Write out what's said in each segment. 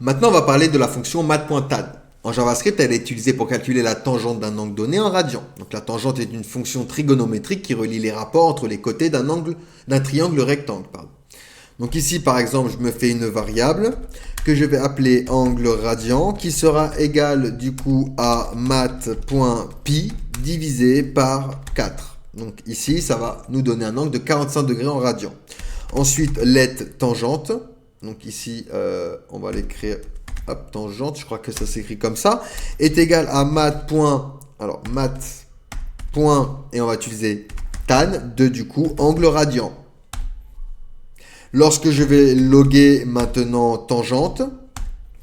Maintenant, on va parler de la fonction mat.tan. En JavaScript, elle est utilisée pour calculer la tangente d'un angle donné en radian. Donc la tangente est une fonction trigonométrique qui relie les rapports entre les côtés d'un triangle rectangle. Pardon. Donc ici, par exemple, je me fais une variable que je vais appeler angle radian qui sera égal du coup à mat.pi divisé par 4. Donc ici, ça va nous donner un angle de 45 degrés en radian. Ensuite, let tangente. Donc ici, on va l'écrire, hop, tangente, je crois que ça s'écrit comme ça, est égal à mat. Alors, mat. Et on va utiliser tan de du coup angle radian. Lorsque je vais loguer maintenant tangente,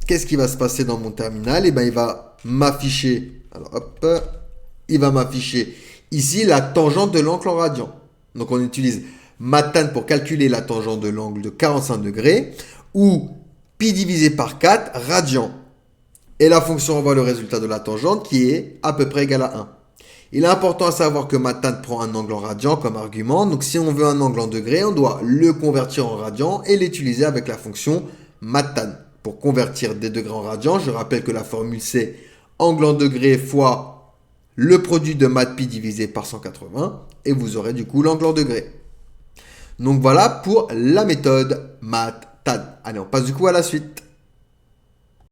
qu'est-ce qui va se passer dans mon terminal? Eh bien, il va m'afficher, alors hop, il va m'afficher ici la tangente de l'angle en radian. Donc on utilise mat_tan pour calculer la tangente de l'angle de 45 degrés ou pi divisé par 4 radian. Et la fonction envoie le résultat de la tangente qui est à peu près égal à 1. Il est important à savoir que mat_tan prend un angle en radian comme argument. Donc si on veut un angle en degrés, on doit le convertir en radian et l'utiliser avec la fonction mat_tan. Pour convertir des degrés en radian, je rappelle que la formule c'est angle en degrés fois le produit de mat pi divisé par 180 et vous aurez du coup l'angle en degrés. Donc voilà pour la méthode mat_tan. Allez, on passe du coup à la suite.